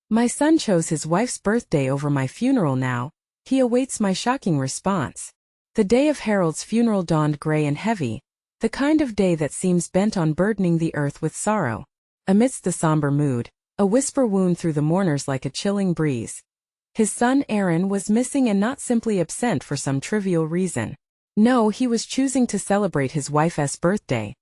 My son chose his wife's birthday over my funeral now. He awaits my shocking response. The day of Harold's funeral dawned gray and heavy, the kind of day that seems bent on burdening the earth with sorrow. Amidst the somber mood, a whisper wound through the mourners like a chilling breeze. His son Aaron was missing, and not simply absent for some trivial reason. No, he was choosing to celebrate his wife's birthday.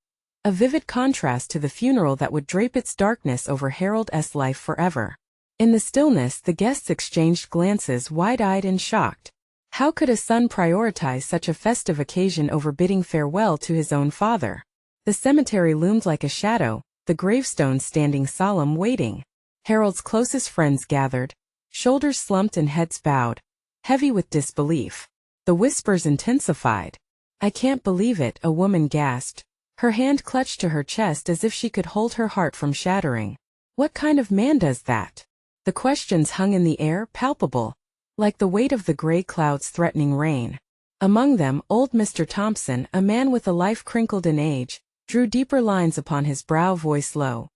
A vivid contrast to the funeral that would drape its darkness over Harold's life forever. In the stillness, the guests exchanged glances, wide-eyed and shocked. How could a son prioritize such a festive occasion over bidding farewell to his own father? The cemetery loomed like a shadow, the gravestones standing solemn, waiting. Harold's closest friends gathered, shoulders slumped and heads bowed, heavy with disbelief. The whispers intensified. "I can't believe it," a woman gasped. Her hand clutched to her chest as if she could hold her heart from shattering. "What kind of man does that?" The questions hung in the air, palpable, like the weight of the gray clouds threatening rain. Among them, old Mr. Thompson, a man with a life crinkled in age, drew deeper lines upon his brow, voice low.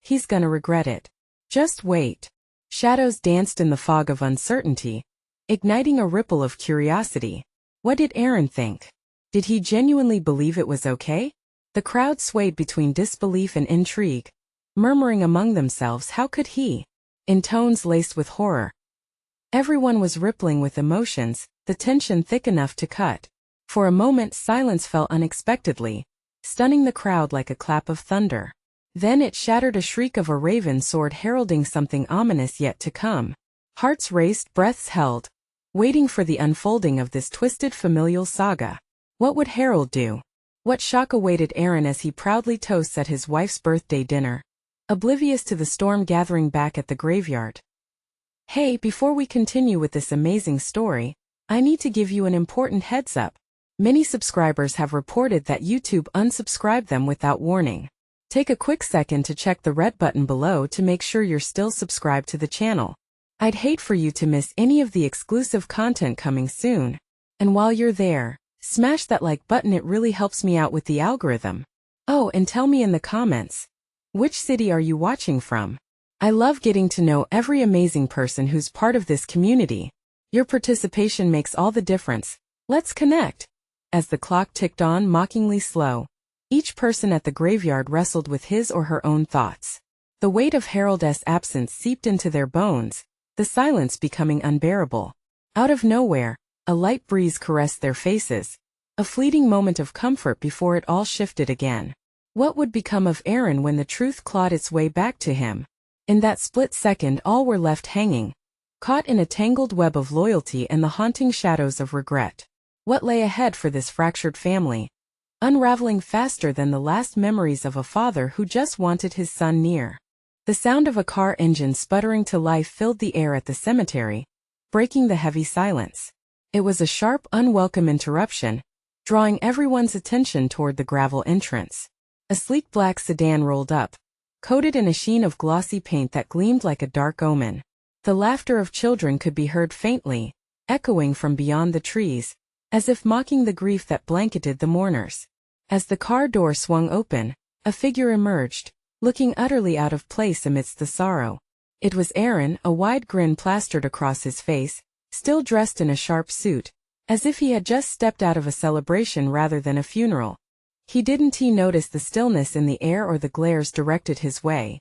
"He's gonna regret it. Just wait." Shadows danced in the fog of uncertainty, igniting a ripple of curiosity. What did Aaron think? Did he genuinely believe it was okay? The crowd swayed between disbelief and intrigue, murmuring among themselves, "How could he?" in tones laced with horror. Everyone was rippling with emotions, the tension thick enough to cut. For a moment, silence fell unexpectedly, stunning the crowd like a clap of thunder. Then it shattered, a shriek of a raven soared, heralding something ominous yet to come. Hearts raced, breaths held, waiting for the unfolding of this twisted familial saga. What would Harold do? What shock awaited Aaron as he proudly toasts at his wife's birthday dinner, oblivious to the storm gathering back at the graveyard? Hey, before we continue with this amazing story, I need to give you an important heads up. Many subscribers have reported that YouTube unsubscribed them without warning. Take a quick second to check the red button below to make sure you're still subscribed to the channel. I'd hate for you to miss any of the exclusive content coming soon. And while you're there, smash that like button, it really helps me out with the algorithm. Oh, and tell me in the comments, which city are you watching from? I love getting to know every amazing person who's part of this community. Your participation makes all the difference. Let's connect. As the clock ticked on, mockingly slow, each person at the graveyard wrestled with his or her own thoughts. The weight of Harold's absence seeped into their bones, the silence becoming unbearable. Out of nowhere, a light breeze caressed their faces, a fleeting moment of comfort before it all shifted again. What would become of Aaron when the truth clawed its way back to him? In that split second, all were left hanging, caught in a tangled web of loyalty and the haunting shadows of regret. What lay ahead for this fractured family? Unraveling faster than the last memories of a father who just wanted his son near. The sound of a car engine sputtering to life filled the air at the cemetery, breaking the heavy silence. It was a sharp, unwelcome interruption, drawing everyone's attention toward the gravel entrance. A sleek black sedan rolled up, coated in a sheen of glossy paint that gleamed like a dark omen. The laughter of children could be heard faintly, echoing from beyond the trees, as if mocking the grief that blanketed the mourners. As the car door swung open, a figure emerged, looking utterly out of place amidst the sorrow. It was Aaron, a wide grin plastered across his face, still dressed in a sharp suit, as if he had just stepped out of a celebration rather than a funeral. Didn't he notice the stillness in the air or the glares directed his way?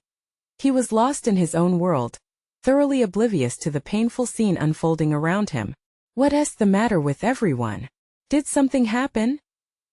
He was lost in his own world, thoroughly oblivious to the painful scene unfolding around him. "What's the matter with everyone? Did something happen?"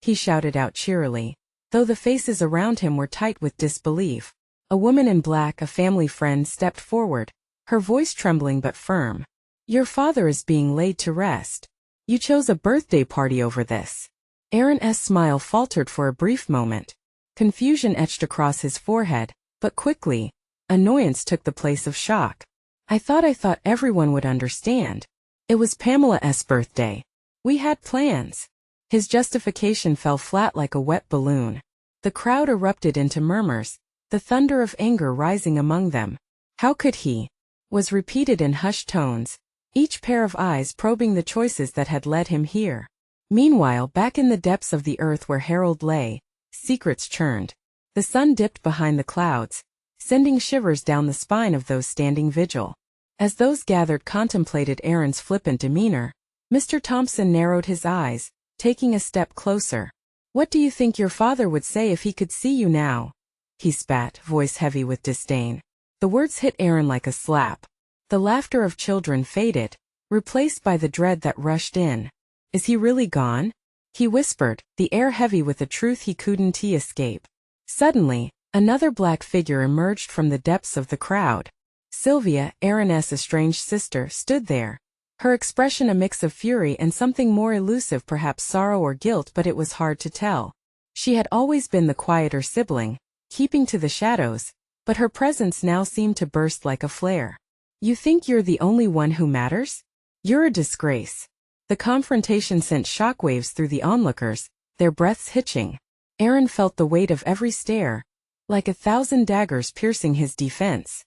he shouted out cheerily, though the faces around him were tight with disbelief. A woman in black, a family friend, stepped forward, her voice trembling but firm. "Your father is being laid to rest. You chose a birthday party over this." Aaron's smile faltered for a brief moment. Confusion etched across his forehead, but quickly, annoyance took the place of shock. I thought everyone would understand. It was Pamela's birthday. We had plans." His justification fell flat like a wet balloon. The crowd erupted into murmurs, the thunder of anger rising among them. "How could he?" was repeated in hushed tones, each pair of eyes probing the choices that had led him here. Meanwhile, back in the depths of the earth where Harold lay, secrets churned. The sun dipped behind the clouds, sending shivers down the spine of those standing vigil. As those gathered contemplated Aaron's flippant demeanor, Mr. Thompson narrowed his eyes, taking a step closer. "What do you think your father would say if he could see you now?" he spat, voice heavy with disdain. The words hit Aaron like a slap. The laughter of children faded, replaced by the dread that rushed in. "Is he really gone?" he whispered, the air heavy with a truth he couldn't escape. Suddenly, another black figure emerged from the depths of the crowd. Sylvia, Aaron's estranged sister, stood there. Her expression a mix of fury and something more elusive, perhaps sorrow or guilt, but it was hard to tell. She had always been the quieter sibling, keeping to the shadows, but her presence now seemed to burst like a flare. "You think you're the only one who matters? You're a disgrace." The confrontation sent shockwaves through the onlookers, their breaths hitching. Aaron felt the weight of every stare, like 1,000 daggers piercing his defense.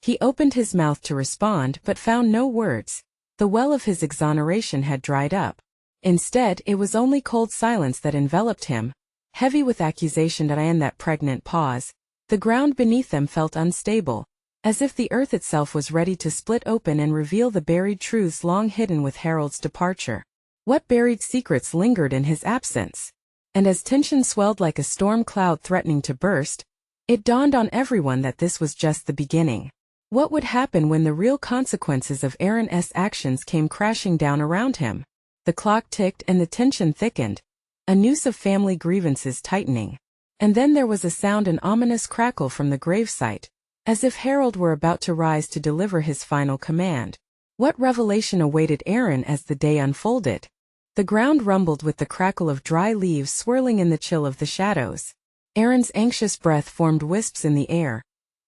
He opened his mouth to respond but found no words. The well of his exoneration had dried up. Instead, it was only cold silence that enveloped him, heavy with accusation. And that pregnant pause, the ground beneath them felt unstable, as if the earth itself was ready to split open and reveal the buried truths long hidden with Harold's departure. What buried secrets lingered in his absence? And as tension swelled like a storm cloud threatening to burst, it dawned on everyone that this was just the beginning. What would happen when the real consequences of Aaron's actions came crashing down around him? The clock ticked and the tension thickened, a noose of family grievances tightening. And then there was a sound, an ominous crackle from the gravesite, as if Harold were about to rise to deliver his final command. What revelation awaited Aaron as the day unfolded? The ground rumbled with the crackle of dry leaves swirling in the chill of the shadows. Aaron's anxious breath formed wisps in the air,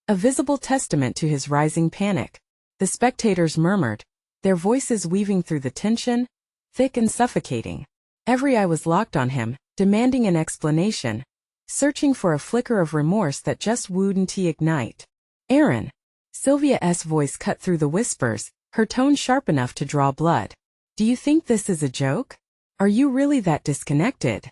a visible testament to his rising panic. The spectators murmured, their voices weaving through the tension, thick and suffocating. Every eye was locked on him, demanding an explanation, searching for a flicker of remorse that just wouldn't ignite. "Aaron!" Sylvia's voice cut through the whispers, her tone sharp enough to draw blood. "Do you think this is a joke? Are you really that disconnected?"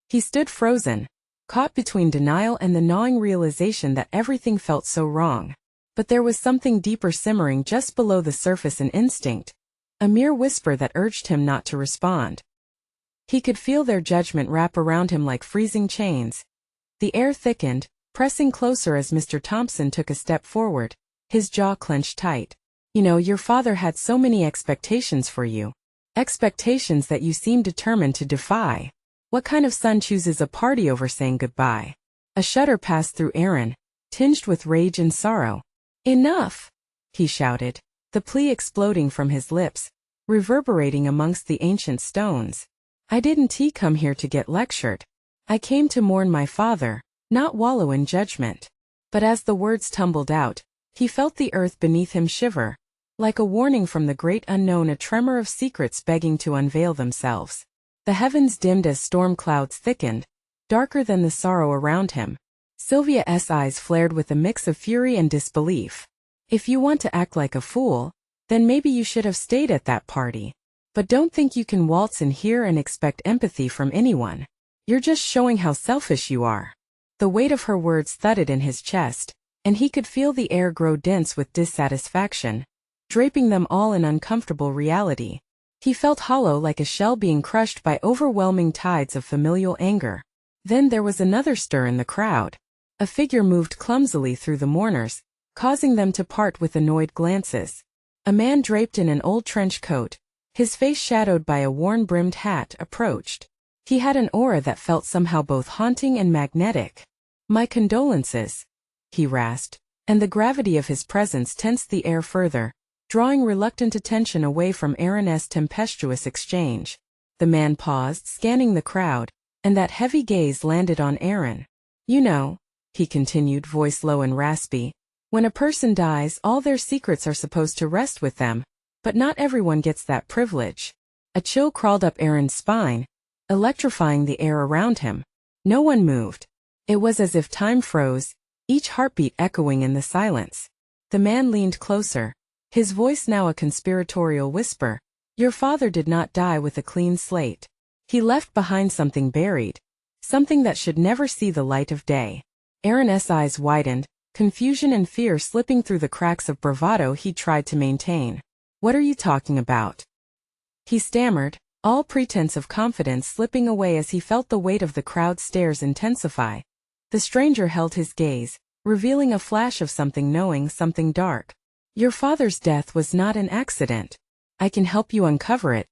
He stood frozen, caught between denial and the gnawing realization that everything felt so wrong. But there was something deeper simmering just below the surface, an instinct, a mere whisper that urged him not to respond. He could feel their judgment wrap around him like freezing chains. The air thickened, pressing closer as Mr. Thompson took a step forward, his jaw clenched tight. "You know, your father had so many expectations for you. Expectations that you seem determined to defy. What kind of son chooses a party over saying goodbye?" A shudder passed through Aaron, tinged with rage and sorrow. "Enough!" he shouted, the plea exploding from his lips, reverberating amongst the ancient stones. "I didn't come here to get lectured. I came to mourn my father, not wallow in judgment." But as the words tumbled out, he felt the earth beneath him shiver, like a warning from the great unknown, a tremor of secrets begging to unveil themselves. The heavens dimmed as storm clouds thickened, darker than the sorrow around him. Sylvia's eyes flared with a mix of fury and disbelief. "If you want to act like a fool, then maybe you should have stayed at that party. But don't think you can waltz in here and expect empathy from anyone. You're just showing how selfish you are." The weight of her words thudded in his chest, and he could feel the air grow dense with dissatisfaction, draping them all in uncomfortable reality. He felt hollow, like a shell being crushed by overwhelming tides of familial anger. Then there was another stir in the crowd. A figure moved clumsily through the mourners, causing them to part with annoyed glances. A man draped in an old trench coat, his face shadowed by a worn-brimmed hat, approached. He had an aura that felt somehow both haunting and magnetic. "My condolences," he rasped, and the gravity of his presence tensed the air further, drawing reluctant attention away from Aaron's tempestuous exchange. The man paused, scanning the crowd, and that heavy gaze landed on Aaron. "You know," he continued, voice low and raspy, "when a person dies, all their secrets are supposed to rest with them, but not everyone gets that privilege." A chill crawled up Aaron's spine, electrifying the air around him. No one moved. It was as if time froze, each heartbeat echoing in the silence. The man leaned closer, his voice now a conspiratorial whisper. "Your father did not die with a clean slate. He left behind something buried, something that should never see the light of day." Aaron's eyes widened, confusion and fear slipping through the cracks of bravado he tried to maintain. "What are you talking about?" he stammered, all pretense of confidence slipping away as he felt the weight of the crowd's stares intensify. The stranger held his gaze, revealing a flash of something knowing, something dark. "Your father's death was not an accident. I can help you uncover it,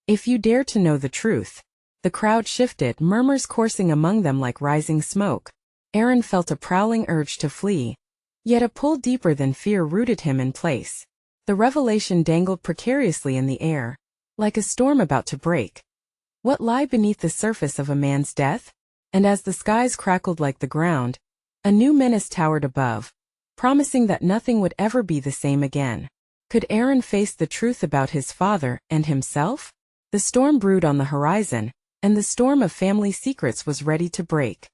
if you dare to know the truth." The crowd shifted, murmurs coursing among them like rising smoke. Aaron felt a prowling urge to flee, yet a pull deeper than fear rooted him in place. The revelation dangled precariously in the air, like a storm about to break. What lay beneath the surface of a man's death? And as the skies crackled like the ground, a new menace towered above, promising that nothing would ever be the same again. Could Aaron face the truth about his father and himself? The storm brewed on the horizon, and the storm of family secrets was ready to break.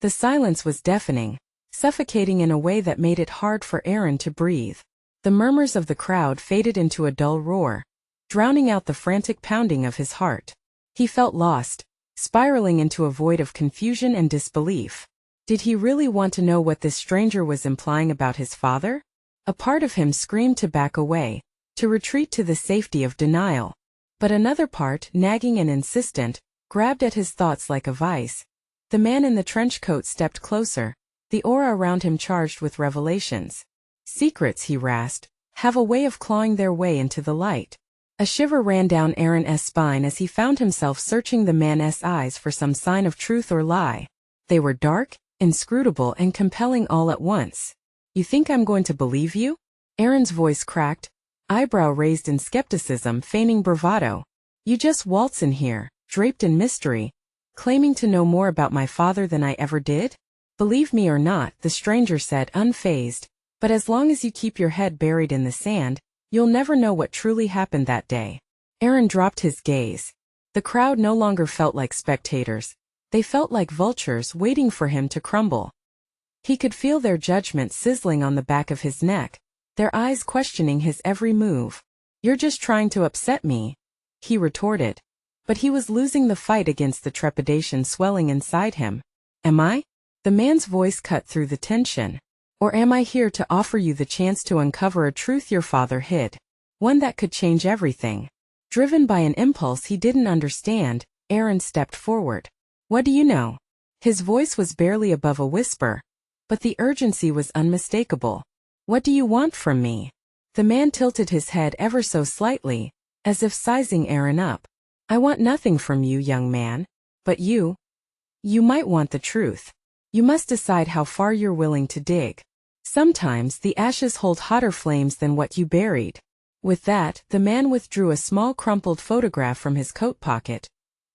The silence was deafening, suffocating in a way that made it hard for Aaron to breathe. The murmurs of the crowd faded into a dull roar, drowning out the frantic pounding of his heart. He felt lost, spiraling into a void of confusion and disbelief. Did he really want to know what this stranger was implying about his father? A part of him screamed to back away, to retreat to the safety of denial. But another part, nagging and insistent, grabbed at his thoughts like a vice. The man in the trench coat stepped closer, the aura around him charged with revelations. Secrets, he rasped, have a way of clawing their way into the light. A shiver ran down Aaron's spine as he found himself searching the man's eyes for some sign of truth or lie. They were dark, inscrutable, and compelling all at once. "You think I'm going to believe you?" Aaron's voice cracked, eyebrow raised in skepticism, feigning bravado. "You just waltz in here, draped in mystery, claiming to know more about my father than I ever did?" "Believe me or not," the stranger said, unfazed, "but as long as you keep your head buried in the sand, you'll never know what truly happened that day." Aaron dropped his gaze. The crowd no longer felt like spectators. They felt like vultures waiting for him to crumble. He could feel their judgment sizzling on the back of his neck, their eyes questioning his every move. "You're just trying to upset me," he retorted. But he was losing the fight against the trepidation swelling inside him. "Am I?" The man's voice cut through the tension. "Or am I here to offer you the chance to uncover a truth your father hid? One that could change everything?" Driven by an impulse he didn't understand, Aaron stepped forward. "What do you know?" His voice was barely above a whisper, but the urgency was unmistakable. "What do you want from me?" The man tilted his head ever so slightly, as if sizing Aaron up. "I want nothing from you, young man. But you might want the truth. You must decide how far you're willing to dig. Sometimes the ashes hold hotter flames than what you buried." With that, the man withdrew a small crumpled photograph from his coat pocket,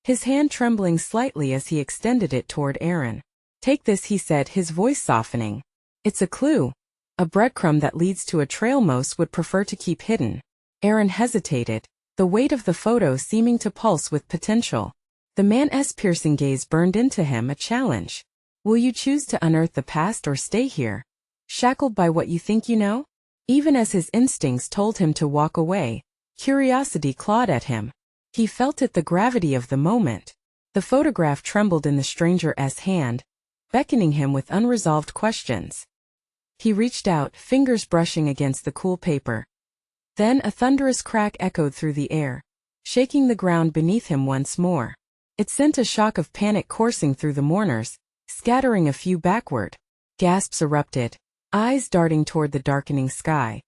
his hand trembling slightly as he extended it toward Aaron. "Take this," he said, his voice softening. "It's a clue, a breadcrumb that leads to a trail most would prefer to keep hidden." Aaron hesitated, the weight of the photo seeming to pulse with potential. The man's piercing gaze burned into him, a challenge. "Will you choose to unearth the past or stay here, shackled by what you think you know?" Even as his instincts told him to walk away, curiosity clawed at him. He felt it, the gravity of the moment. The photograph trembled in the stranger's hand, beckoning him with unresolved questions. He reached out, fingers brushing against the cool paper. Then a thunderous crack echoed through the air, shaking the ground beneath him once more. It sent a shock of panic coursing through the mourners, scattering a few backward. Gasps erupted, eyes darting toward the darkening sky.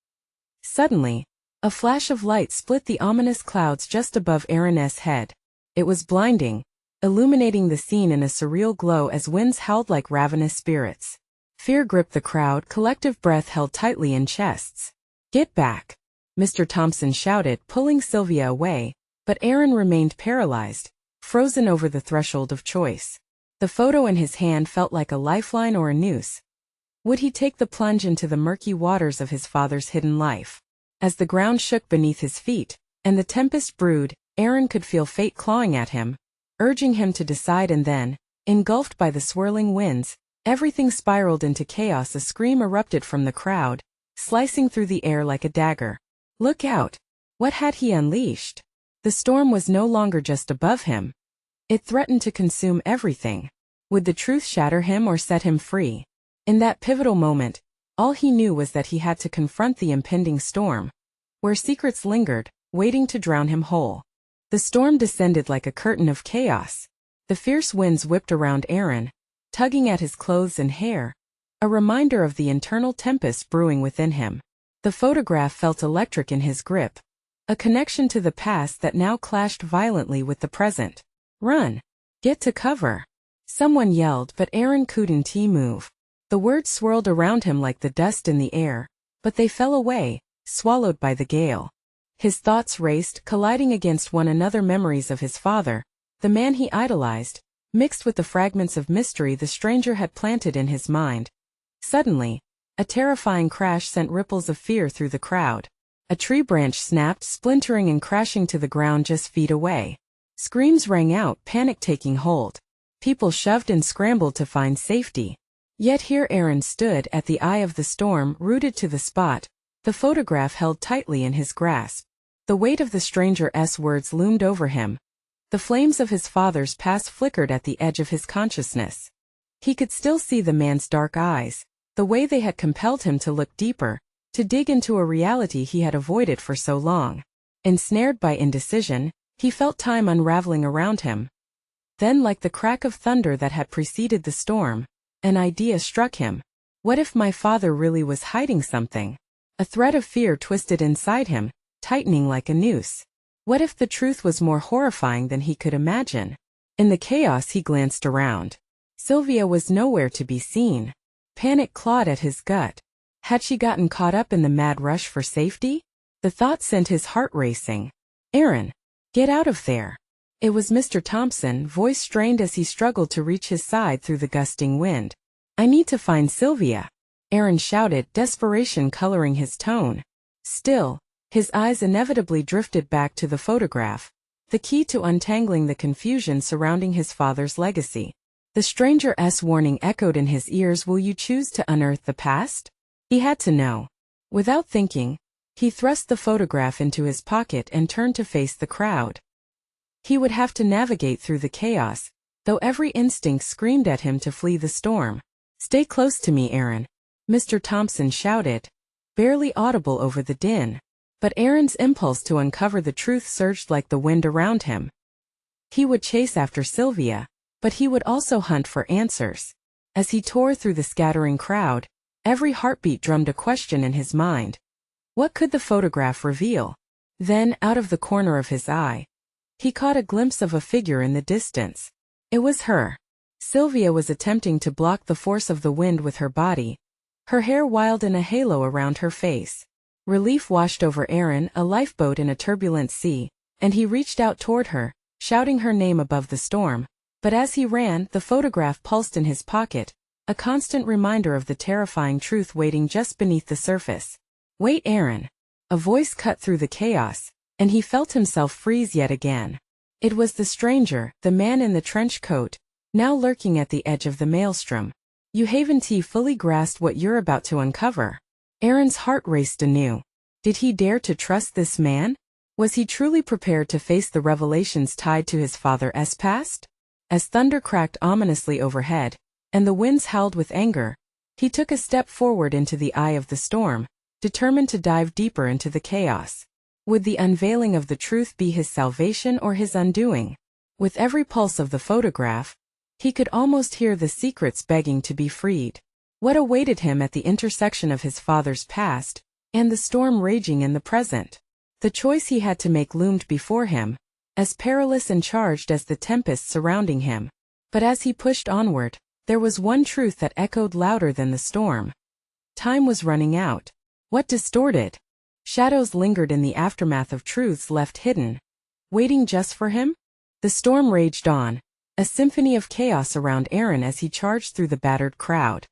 Suddenly, a flash of light split the ominous clouds just above Aaron's head. It was blinding, illuminating the scene in a surreal glow as winds howled like ravenous spirits. Fear gripped the crowd, collective breath held tightly in chests. "Get back!" Mr. Thompson shouted, pulling Sylvia away, but Aaron remained paralyzed, frozen over the threshold of choice. The photo in his hand felt like a lifeline or a noose. Would he take the plunge into the murky waters of his father's hidden life? As the ground shook beneath his feet, and the tempest brewed, Aaron could feel fate clawing at him, urging him to decide, and then, engulfed by the swirling winds, everything spiraled into chaos. A scream erupted from the crowd, slicing through the air like a dagger. Look out! What had he unleashed? The storm was no longer just above him. It threatened to consume everything. Would the truth shatter him or set him free? In that pivotal moment, All he knew was that he had to confront the impending storm, where secrets lingered, waiting to drown him whole. The storm descended like a curtain of chaos. The fierce winds whipped around Aaron, tugging at his clothes and hair, a reminder of the internal tempest brewing within him. The photograph felt electric in his grip, a connection to the past that now clashed violently with the present. "Run! Get to cover!" Someone yelled, but Aaron couldn't move. The words swirled around him like the dust in the air, but they fell away, swallowed by the gale. His thoughts raced, colliding against one another, memories of his father, the man he idolized, mixed with the fragments of mystery the stranger had planted in his mind. Suddenly, a terrifying crash sent ripples of fear through the crowd. A tree branch snapped, splintering and crashing to the ground just feet away. Screams rang out, panic taking hold. People shoved and scrambled to find safety. Yet here Aaron stood at the eye of the storm, rooted to the spot, the photograph held tightly in his grasp. The weight of the stranger's words loomed over him. The flames of his father's past flickered at the edge of his consciousness. He could still see the man's dark eyes, the way they had compelled him to look deeper, to dig into a reality he had avoided for so long. Ensnared by indecision, he felt time unraveling around him. Then, like the crack of thunder that had preceded the storm, an idea struck him. What if my father really was hiding something? A thread of fear twisted inside him, tightening like a noose. What if the truth was more horrifying than he could imagine? In the chaos he glanced around. Sylvia was nowhere to be seen. Panic clawed at his gut. Had she gotten caught up in the mad rush for safety? The thought sent his heart racing. "Aaron, get out of there." It was Mr. Thompson, voice strained as he struggled to reach his side through the gusting wind. "I need to find Sylvia," Aaron shouted, desperation coloring his tone. Still, his eyes inevitably drifted back to the photograph, the key to untangling the confusion surrounding his father's legacy. The stranger's warning echoed in his ears. Will you choose to unearth the past? He had to know. Without thinking, he thrust the photograph into his pocket and turned to face the crowd. He would have to navigate through the chaos, though every instinct screamed at him to flee the storm. "Stay close to me, Aaron," Mr. Thompson shouted, barely audible over the din. But Aaron's impulse to uncover the truth surged like the wind around him. He would chase after Sylvia, but he would also hunt for answers. As he tore through the scattering crowd, every heartbeat drummed a question in his mind. What could the photograph reveal? Then, out of the corner of his eye, he caught a glimpse of a figure in the distance. It was her. Sylvia was attempting to block the force of the wind with her body, her hair wild in a halo around her face. Relief washed over Aaron, a lifeboat in a turbulent sea, and he reached out toward her, shouting her name above the storm. But as he ran, the photograph pulsed in his pocket, a constant reminder of the terrifying truth waiting just beneath the surface. "Wait, Aaron." A voice cut through the chaos, and he felt himself freeze yet again. It was the stranger, the man in the trench coat, now lurking at the edge of the maelstrom. "You haven't fully grasped what you're about to uncover." Aaron's heart raced anew. Did he dare to trust this man? Was he truly prepared to face the revelations tied to his father's past? As thunder cracked ominously overhead, and the winds howled with anger, he took a step forward into the eye of the storm, determined to dive deeper into the chaos. Would the unveiling of the truth be his salvation or his undoing? With every pulse of the photograph, he could almost hear the secrets begging to be freed. What awaited him at the intersection of his father's past and the storm raging in the present? The choice he had to make loomed before him, as perilous and charged as the tempest surrounding him. But as he pushed onward, there was one truth that echoed louder than the storm. Time was running out. What distorted? Shadows lingered in the aftermath of truths left hidden, waiting just for him. The storm raged on, a symphony of chaos around Aaron as he charged through the battered crowd.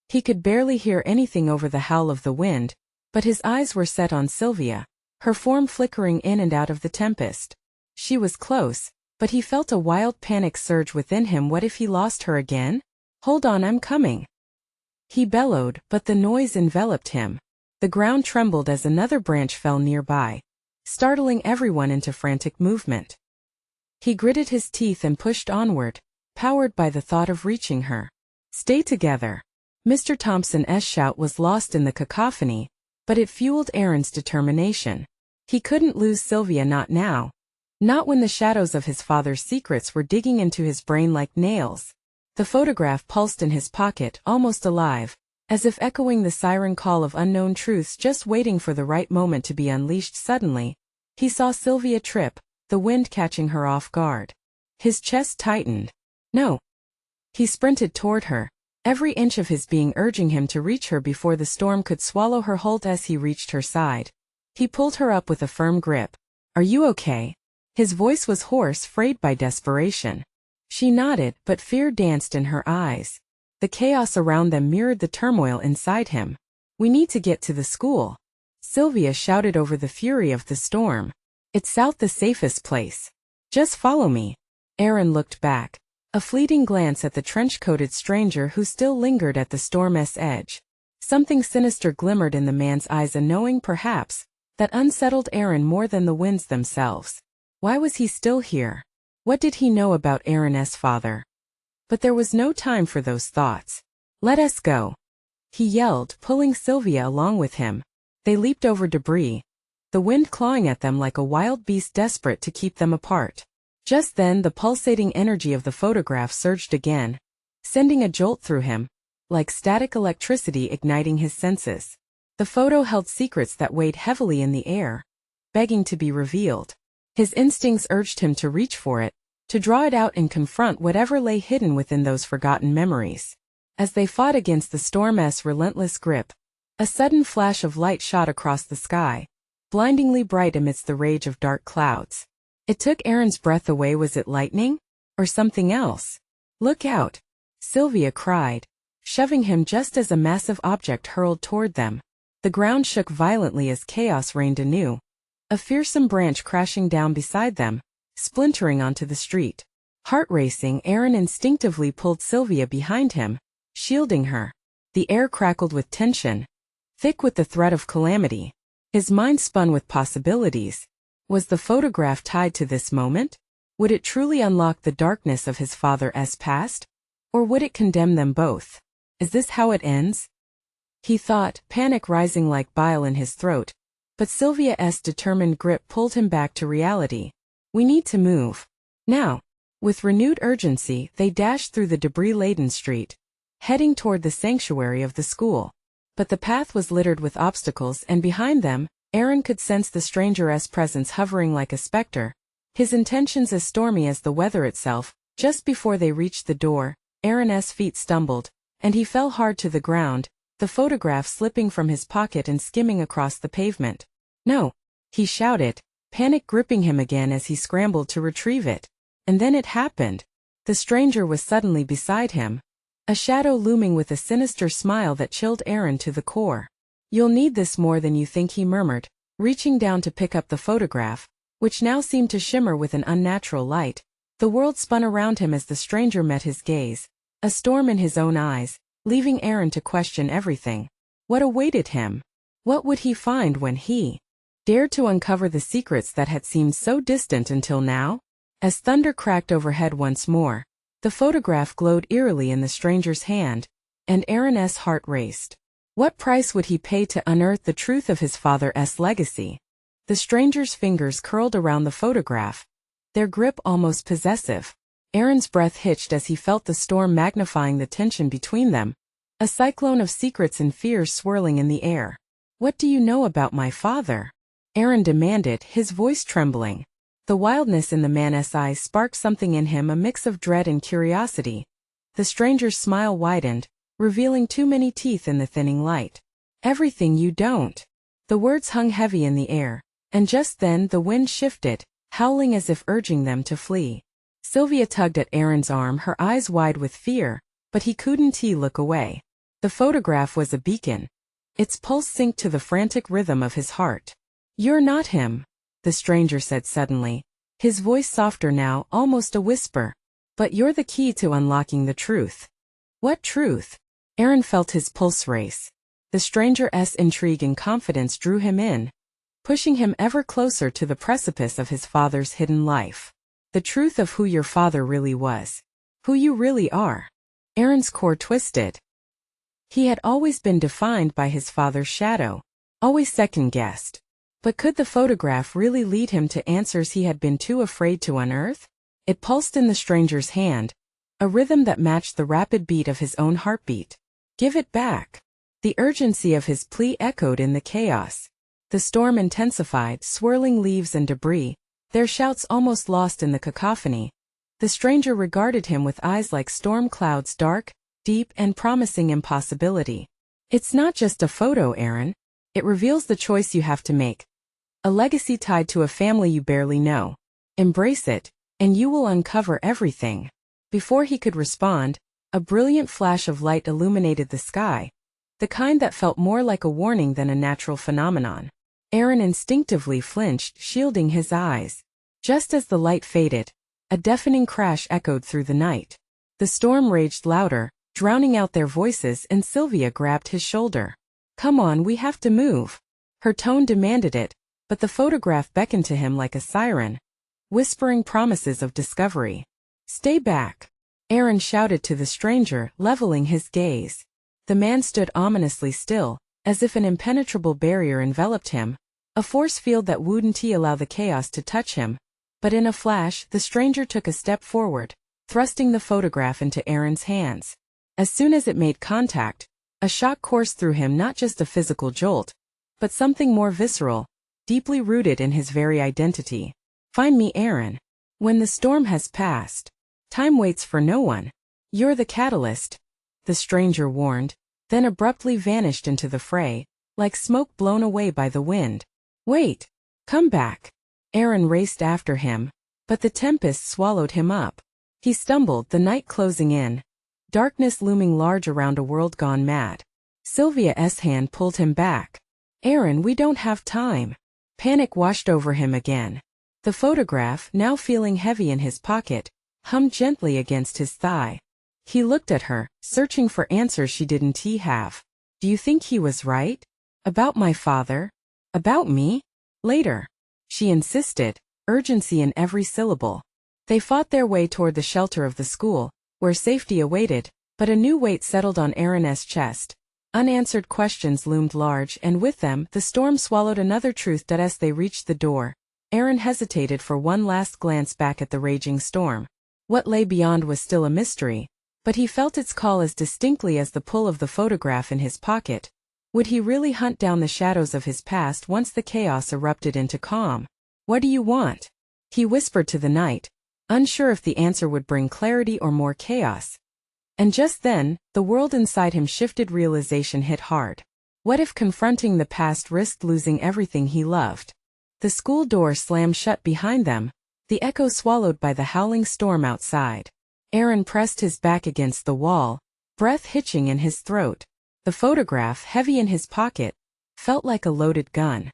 He could barely hear anything over the howl of the wind, but his eyes were set on Sylvia, her form flickering in and out of the tempest. She was close, but he felt a wild panic surge within him. What if he lost her again? "Hold on, I'm coming," he bellowed, but the noise enveloped him. The ground trembled as another branch fell nearby, startling everyone into frantic movement. He gritted his teeth and pushed onward, powered by the thought of reaching her. "Stay together," Mr. Thompson's shout was lost in the cacophony, but it fueled Aaron's determination. He couldn't lose Sylvia, not now. Not when the shadows of his father's secrets were digging into his brain like nails. The photograph pulsed in his pocket, almost alive, as if echoing the siren call of unknown truths just waiting for the right moment to be unleashed. Suddenly, he saw Sylvia trip, the wind catching her off guard. His chest tightened. No. He sprinted toward her, every inch of his being urging him to reach her before the storm could swallow her whole. As he reached her side, he pulled her up with a firm grip. "Are you okay?" His voice was hoarse, frayed by desperation. She nodded, but fear danced in her eyes. The chaos around them mirrored the turmoil inside him. "We need to get to the school," Sylvia shouted over the fury of the storm. "It's south, the safest place. Just follow me." Aaron looked back, a fleeting glance at the trench-coated stranger who still lingered at the storm's edge. Something sinister glimmered in the man's eyes, a knowing perhaps, that unsettled Aaron more than the winds themselves. Why was he still here? What did he know about Aaron's father? But there was no time for those thoughts. "Let us go," he yelled, pulling Sylvia along with him. They leaped over debris, the wind clawing at them like a wild beast desperate to keep them apart. Just then the pulsating energy of the photograph surged again, sending a jolt through him, like static electricity igniting his senses. The photo held secrets that weighed heavily in the air, begging to be revealed. His instincts urged him to reach for it, to draw it out and confront whatever lay hidden within those forgotten memories. As they fought against the storm's relentless grip, a sudden flash of light shot across the sky, blindingly bright amidst the rage of dark clouds. It took Aaron's breath away. Was it lightning? Or something else? "Look out!" Sylvia cried, shoving him just as a massive object hurled toward them. The ground shook violently as chaos reigned anew, a fearsome branch crashing down beside them, splintering onto the street. Heart racing, Aaron instinctively pulled Sylvia behind him, shielding her. The air crackled with tension, thick with the threat of calamity. His mind spun with possibilities. Was the photograph tied to this moment? Would it truly unlock the darkness of his father's past? Or would it condemn them both? Is this how it ends? He thought, panic rising like bile in his throat. But Sylvia's determined grip pulled him back to reality. "We need to move. Now." With renewed urgency, they dashed through the debris-laden street, heading toward the sanctuary of the school. But the path was littered with obstacles, and behind them, Aaron could sense the stranger's presence hovering like a specter, his intentions as stormy as the weather itself. Just before they reached the door, Aaron's feet stumbled, and he fell hard to the ground, the photograph slipping from his pocket and skimming across the pavement. "No!" he shouted, panic gripping him again as he scrambled to retrieve it. And then it happened. The stranger was suddenly beside him, a shadow looming with a sinister smile that chilled Aaron to the core. "You'll need this more than you think," he murmured, reaching down to pick up the photograph, which now seemed to shimmer with an unnatural light. The world spun around him as the stranger met his gaze, a storm in his own eyes, leaving Aaron to question everything. What awaited him? What would he find when he dared to uncover the secrets that had seemed so distant until now? As thunder cracked overhead once more, the photograph glowed eerily in the stranger's hand, and Aaron's heart raced. What price would he pay to unearth the truth of his father's legacy? The stranger's fingers curled around the photograph, their grip almost possessive. Aaron's breath hitched as he felt the storm magnifying the tension between them, a cyclone of secrets and fears swirling in the air. "What do you know about my father?" Aaron demanded, his voice trembling. The wildness in the man's eyes sparked something in him, a mix of dread and curiosity. The stranger's smile widened, revealing too many teeth in the thinning light. "Everything you don't." The words hung heavy in the air, and just then the wind shifted, howling as if urging them to flee. Sylvia tugged at Aaron's arm, her eyes wide with fear, but he couldn't look away. The photograph was a beacon, its pulse synced to the frantic rhythm of his heart. "You're not him," the stranger said suddenly, his voice softer now, almost a whisper. "But you're the key to unlocking the truth." "What truth?" Aaron felt his pulse race. The stranger's intrigue and confidence drew him in, pushing him ever closer to the precipice of his father's hidden life. "The truth of who your father really was. Who you really are." Aaron's core twisted. He had always been defined by his father's shadow, always second-guessed. But could the photograph really lead him to answers he had been too afraid to unearth? It pulsed in the stranger's hand, a rhythm that matched the rapid beat of his own heartbeat. Give it back. The urgency of his plea echoed in the chaos. The storm intensified, swirling leaves and debris, their shouts almost lost in the cacophony. The stranger regarded him with eyes like storm clouds, dark, deep, and promising impossibility. It's not just a photo, Aaron. It reveals the choice you have to make. A legacy tied to a family you barely know. Embrace it, and you will uncover everything. Before he could respond, a brilliant flash of light illuminated the sky, the kind that felt more like a warning than a natural phenomenon. Aaron instinctively flinched, shielding his eyes. Just as the light faded, a deafening crash echoed through the night. The storm raged louder, drowning out their voices, and Sylvia grabbed his shoulder. Come on, we have to move. Her tone demanded it, but the photograph beckoned to him like a siren, whispering promises of discovery. Stay back, Aaron shouted to the stranger, leveling his gaze. The man stood ominously still, as if an impenetrable barrier enveloped him, a force field that wouldn't allow the chaos to touch him. But in a flash, the stranger took a step forward, thrusting the photograph into Aaron's hands. As soon as it made contact, a shock coursed through him, not just a physical jolt, but something more visceral, deeply rooted in his very identity. Find me, Aaron. When the storm has passed, time waits for no one. You're the catalyst, the stranger warned, then abruptly vanished into the fray, like smoke blown away by the wind. Wait! Come back! Aaron raced after him, but the tempest swallowed him up. He stumbled, the night closing in, darkness looming large around a world gone mad. Sylvia's hand pulled him back. Aaron, we don't have time. Panic washed over him again. The photograph, now feeling heavy in his pocket, hummed gently against his thigh. He looked at her, searching for answers she didn't have. Do you think he was right? About my father? About me? Later. She insisted, urgency in every syllable. They fought their way toward the shelter of the school, where safety awaited, but a new weight settled on Aaron's chest. Unanswered questions loomed large, and with them, the storm swallowed another truth. That as they reached the door, Aaron hesitated for one last glance back at the raging storm. What lay beyond was still a mystery, but he felt its call as distinctly as the pull of the photograph in his pocket. Would he really hunt down the shadows of his past once the chaos erupted into calm? What do you want? He whispered to the night, unsure if the answer would bring clarity or more chaos. And just then, the world inside him shifted. Realization hit hard. What if confronting the past risked losing everything he loved? The school door slammed shut behind them, the echo swallowed by the howling storm outside. Aaron pressed his back against the wall, breath hitching in his throat. The photograph, heavy in his pocket, felt like a loaded gun.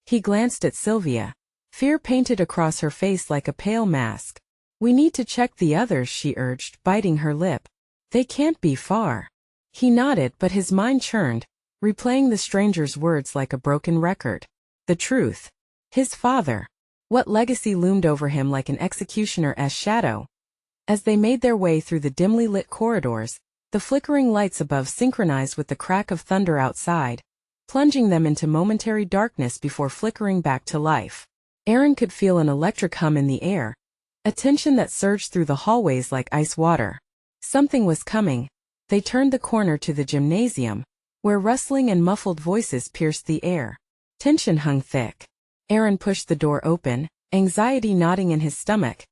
He glanced at Sylvia. Fear painted across her face like a pale mask. We need to check the others, she urged, biting her lip. They can't be far. He nodded, but his mind churned, replaying the stranger's words like a broken record. The truth. His father. What legacy loomed over him like an executioner's shadow? As they made their way through the dimly lit corridors, the flickering lights above synchronized with the crack of thunder outside, plunging them into momentary darkness before flickering back to life. Aaron could feel an electric hum in the air, a tension that surged through the hallways like ice water. Something was coming. They turned the corner to the gymnasium, where rustling and muffled voices pierced the air. Tension hung thick. Aaron pushed the door open, anxiety knotting in his stomach.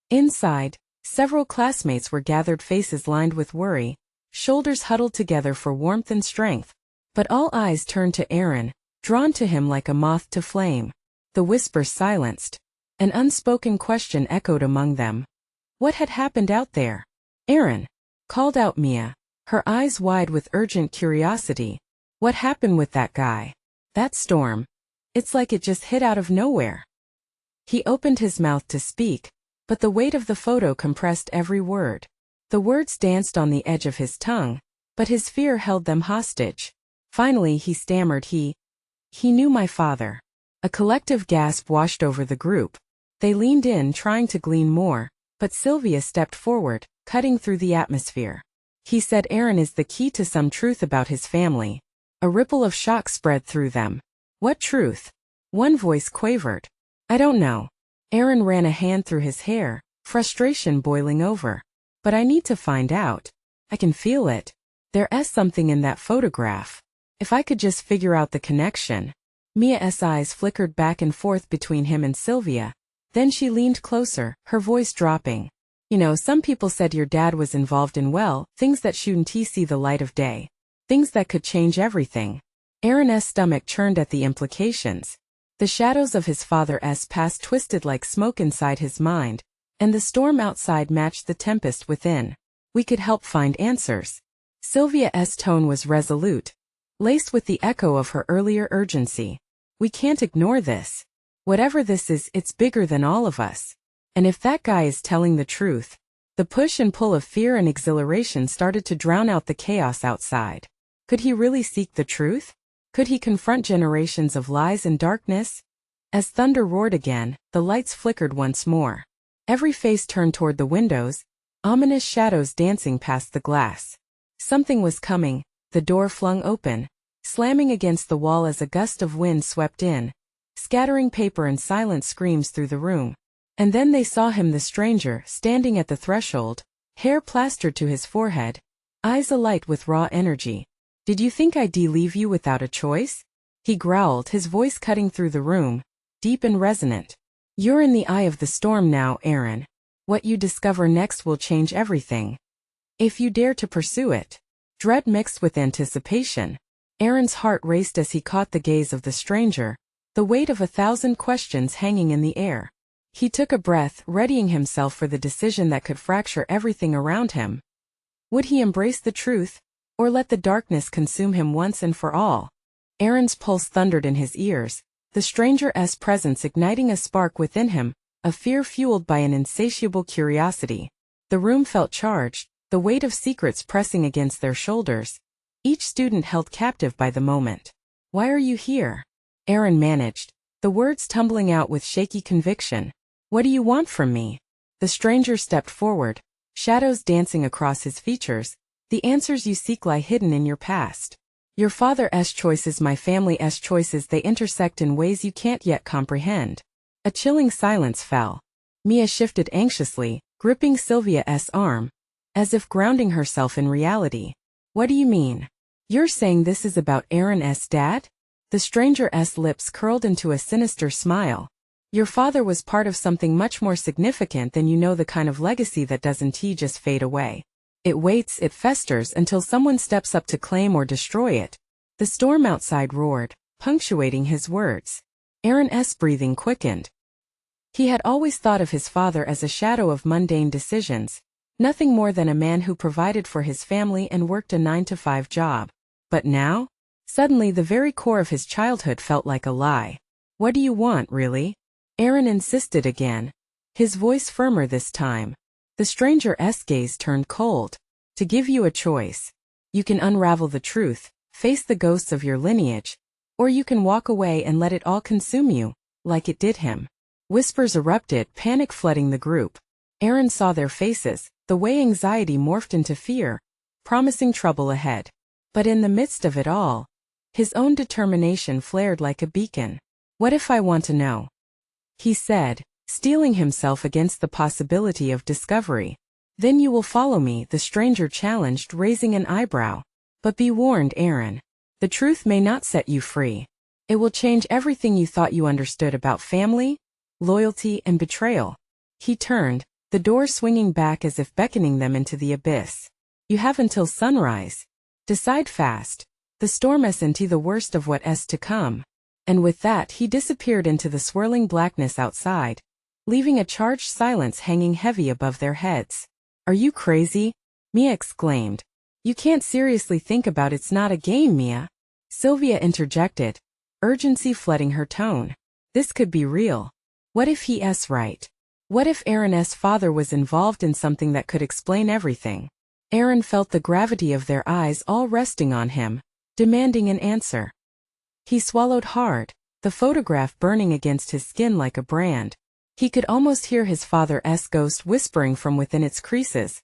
Inside, several classmates were gathered, faces lined with worry, shoulders huddled together for warmth and strength. But all eyes turned to Aaron, drawn to him like a moth to flame. The whispers silenced. An unspoken question echoed among them. What had happened out there? Aaron, called out Mia, her eyes wide with urgent curiosity. What happened with that guy? That storm. It's like it just hit out of nowhere. He opened his mouth to speak, but the weight of the photo compressed every word. The words danced on the edge of his tongue, but his fear held them hostage. Finally he stammered, He knew my father. A collective gasp washed over the group. They leaned in, trying to glean more, but Sylvia stepped forward, cutting through the atmosphere. He said Aaron is the key to some truth about his family. A ripple of shock spread through them. What truth? One voice quavered. I don't know. Aaron ran a hand through his hair, frustration boiling over. But I need to find out. I can feel it. There's something in that photograph. If I could just figure out the connection. Mia's eyes flickered back and forth between him and Sylvia. Then she leaned closer, her voice dropping. You know, some people said your dad was involved in, well, things that shouldn't see the light of day. Things that could change everything. Aaron's stomach churned at the implications. The shadows of his father's past twisted like smoke inside his mind, and the storm outside matched the tempest within. We could help find answers. Sylvia's tone was resolute, laced with the echo of her earlier urgency. We can't ignore this. Whatever this is, it's bigger than all of us. And if that guy is telling the truth, the push and pull of fear and exhilaration started to drown out the chaos outside. Could he really seek the truth? Could he confront generations of lies and darkness? As thunder roared again, the lights flickered once more. Every face turned toward the windows, ominous shadows dancing past the glass. Something was coming. The door flung open, slamming against the wall as a gust of wind swept in, scattering paper and silent screams through the room. And then they saw him, the stranger, standing at the threshold, hair plastered to his forehead, eyes alight with raw energy. Did you think I'd leave you without a choice? He growled, his voice cutting through the room, deep and resonant. You're in the eye of the storm now, Aaron. What you discover next will change everything. If you dare to pursue it. Dread mixed with anticipation. Aaron's heart raced as he caught the gaze of the stranger, the weight of 1,000 questions hanging in the air. He took a breath, readying himself for the decision that could fracture everything around him. Would he embrace the truth, or let the darkness consume him once and for all? Aaron's pulse thundered in his ears, the stranger's presence igniting a spark within him, a fear fueled by an insatiable curiosity. The room felt charged, the weight of secrets pressing against their shoulders, each student held captive by the moment. Why are you here? Aaron managed, the words tumbling out with shaky conviction. What do you want from me? The stranger stepped forward, shadows dancing across his features. The answers you seek lie hidden in your past. Your father's choices, my family's choices, they intersect in ways you can't yet comprehend. A chilling silence fell. Mia shifted anxiously, gripping Sylvia's arm, as if grounding herself in reality. What do you mean? You're saying this is about Aaron's dad? The stranger's lips curled into a sinister smile. Your father was part of something much more significant than you know, the kind of legacy that doesn't just fade away. It waits, it festers until someone steps up to claim or destroy it. The storm outside roared, punctuating his words. Aaron's breathing quickened. He had always thought of his father as a shadow of mundane decisions, nothing more than a man who provided for his family and worked a 9-to-5 job. But now? Suddenly the very core of his childhood felt like a lie. What do you want, really? Aaron insisted again, his voice firmer this time. The stranger's gaze turned cold. To give you a choice. You can unravel the truth, face the ghosts of your lineage, or you can walk away and let it all consume you, like it did him. Whispers erupted, panic flooding the group. Aaron saw their faces, the way anxiety morphed into fear, promising trouble ahead. But in the midst of it all, his own determination flared like a beacon. What if I want to know? He said, steeling himself against the possibility of discovery. Then you will follow me, the stranger challenged, raising an eyebrow. But be warned, Aaron. The truth may not set you free. It will change everything you thought you understood about family, loyalty, and betrayal. He turned, the door swinging back as if beckoning them into the abyss. You have until sunrise. Decide fast. The storm isn't the worst of what's to come. And with that he disappeared into the swirling blackness outside, leaving a charged silence hanging heavy above their heads. Are you crazy? Mia exclaimed. You can't seriously think about it's not a game, Mia. Sylvia interjected, urgency flooding her tone. This could be real. What if he's right? What if Aaron's father was involved in something that could explain everything? Aaron felt the gravity of their eyes all resting on him, demanding an answer. He swallowed hard, the photograph burning against his skin like a brand. He could almost hear his father's ghost whispering from within its creases.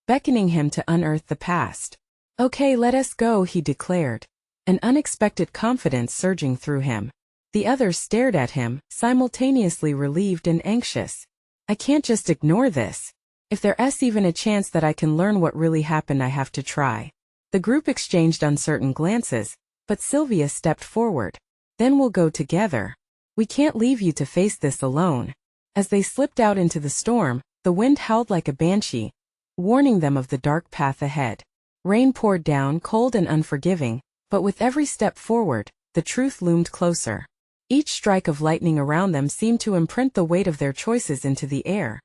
beckoning him to unearth the past. Okay, let us go, he declared, an unexpected confidence surging through him. The others stared at him, simultaneously relieved and anxious. I can't just ignore this. If there's even a chance that I can learn what really happened, I have to try. The group exchanged uncertain glances, but Sylvia stepped forward. Then we'll go together. We can't leave you to face this alone. As they slipped out into the storm, the wind howled like a banshee, warning them of the dark path ahead. Rain poured down, cold and unforgiving, but with every step forward, the truth loomed closer. Each strike of lightning around them seemed to imprint the weight of their choices into the air.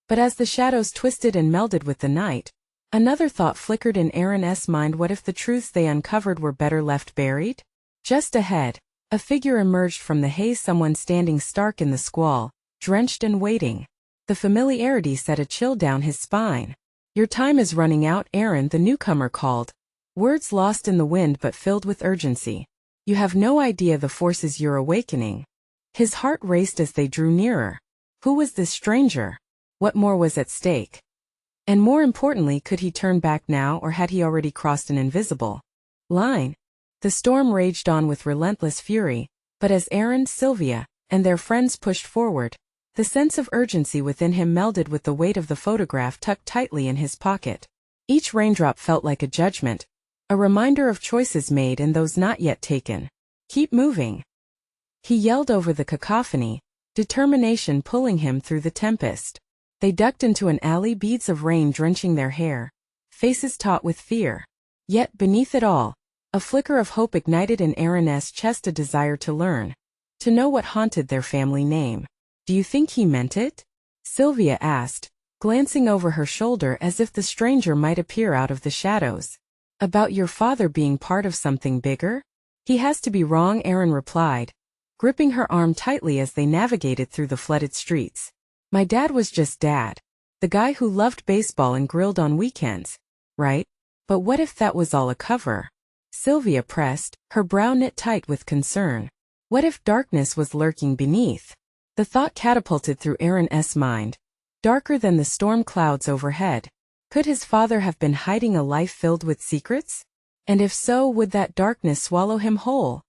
But as the shadows twisted and melded with the night, another thought flickered in Aaron's mind. What if the truths they uncovered were better left buried? Just ahead, a figure emerged from the haze, someone standing stark in the squall, drenched and waiting. The familiarity set a chill down his spine. Your time is running out, Aaron, the newcomer called. Words lost in the wind but filled with urgency. You have no idea the forces you're awakening. His heart raced as they drew nearer. Who was this stranger? What more was at stake? And more importantly, could he turn back now, or had he already crossed an invisible line? The storm raged on with relentless fury, but as Aaron, Sylvia, and their friends pushed forward, the sense of urgency within him melded with the weight of the photograph tucked tightly in his pocket. Each raindrop felt like a judgment, a reminder of choices made and those not yet taken. Keep moving, he yelled over the cacophony, determination pulling him through the tempest. They ducked into an alley, beads of rain drenching their hair, faces taut with fear. Yet beneath it all, a flicker of hope ignited in Aaron's chest, a desire to learn, to know what haunted their family name. Do you think he meant it? Sylvia asked, glancing over her shoulder as if the stranger might appear out of the shadows. About your father being part of something bigger? He has to be wrong, Aaron replied, gripping her arm tightly as they navigated through the flooded streets. My dad was just dad. The guy who loved baseball and grilled on weekends, right? But what if that was all a cover? Sylvia pressed, her brow knit tight with concern. What if darkness was lurking beneath? The thought catapulted through Aaron's mind, darker than the storm clouds overhead. Could his father have been hiding a life filled with secrets? And if so, would that darkness swallow him whole?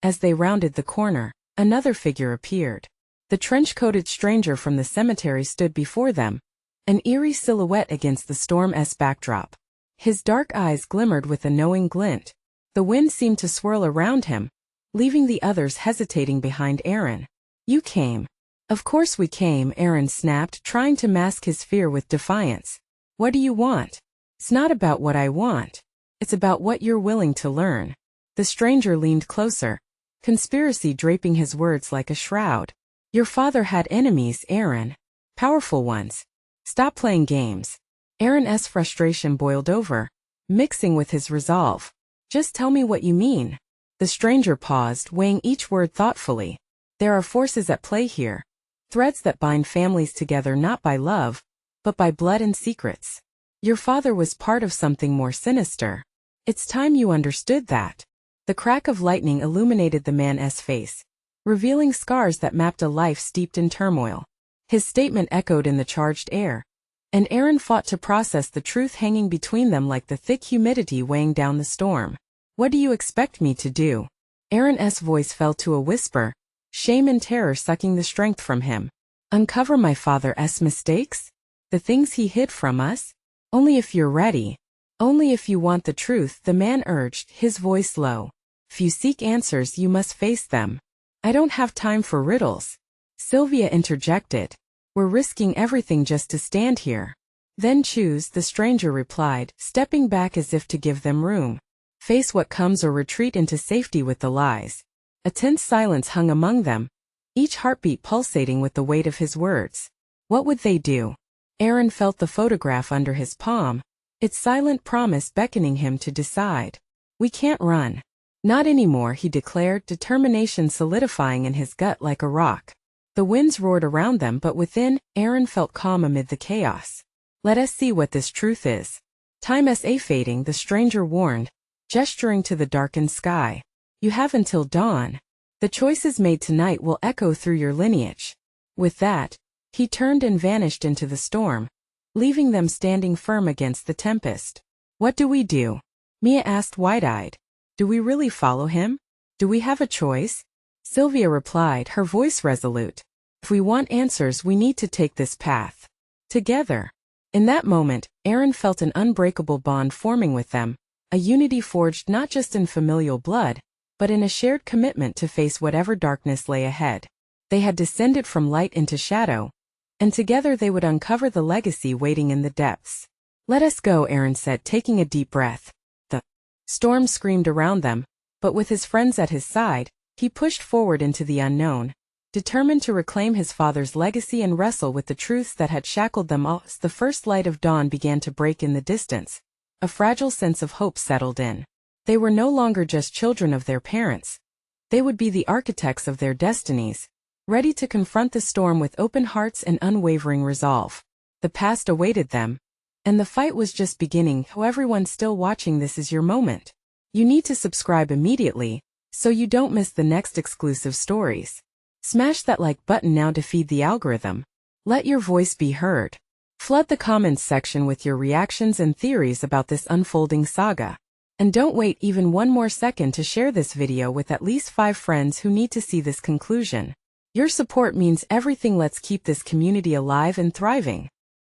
As they rounded the corner, another figure appeared. The trench-coated stranger from the cemetery stood before them, an eerie silhouette against the storm's backdrop. His dark eyes glimmered with a knowing glint. The wind seemed to swirl around him, leaving the others hesitating behind Aaron. You came. Of course we came, Aaron snapped, trying to mask his fear with defiance. What do you want? It's not about what I want. It's about what you're willing to learn. The stranger leaned closer, conspiracy draping his words like a shroud. Your father had enemies, Aaron. Powerful ones. Stop playing games. Aaron's frustration boiled over, mixing with his resolve. Just tell me what you mean. The stranger paused, weighing each word thoughtfully. There are forces at play here. Threads that bind families together not by love, but by blood and secrets. Your father was part of something more sinister. It's time you understood that. The crack of lightning illuminated the man's face, revealing scars that mapped a life steeped in turmoil. His statement echoed in the charged air, and Aaron fought to process the truth hanging between them like the thick humidity weighing down the storm. What do you expect me to do? Aaron's voice fell to a whisper, shame and terror sucking the strength from him. Uncover my father's mistakes? The things he hid from us? Only if you're ready. Only if you want the truth, the man urged, his voice low. If you seek answers, you must face them. I don't have time for riddles. Sylvia interjected. We're risking everything just to stand here. Then choose, the stranger replied, stepping back as if to give them room. Face what comes or retreat into safety with the lies. A tense silence hung among them, each heartbeat pulsating with the weight of his words. What would they do? Aaron felt the photograph under his palm, its silent promise beckoning him to decide. We can't run. Not anymore, he declared, determination solidifying in his gut like a rock. The winds roared around them, but within, Aaron felt calm amid the chaos. Let us see what this truth is. Time's fading, the stranger warned, gesturing to the darkened sky. You have until dawn. The choices made tonight will echo through your lineage. With that, he turned and vanished into the storm, leaving them standing firm against the tempest. What do we do? Mia asked wide-eyed. Do we really follow him? Do we have a choice? Sylvia replied, her voice resolute. If we want answers, we need to take this path together. In that moment, Aaron felt an unbreakable bond forming with them, a unity forged not just in familial blood, but in a shared commitment to face whatever darkness lay ahead. They had descended from light into shadow, and together they would uncover the legacy waiting in the depths. Let us go, Aaron said, taking a deep breath. The storm screamed around them, but with his friends at his side, he pushed forward into the unknown, determined to reclaim his father's legacy and wrestle with the truths that had shackled them all. As the first light of dawn began to break in the distance, a fragile sense of hope settled in. They were no longer just children of their parents. They would be the architects of their destinies, ready to confront the storm with open hearts and unwavering resolve. The past awaited them, and the fight was just beginning. Everyone still watching, this is your moment. You need to subscribe immediately, so you don't miss the next exclusive stories. Smash that like button now to feed the algorithm. Let your voice be heard. Flood the comments section with your reactions and theories about this unfolding saga. And don't wait even one more second to share this video with at least 5 friends who need to see this conclusion. Your support means everything. Let's keep this community alive and thriving.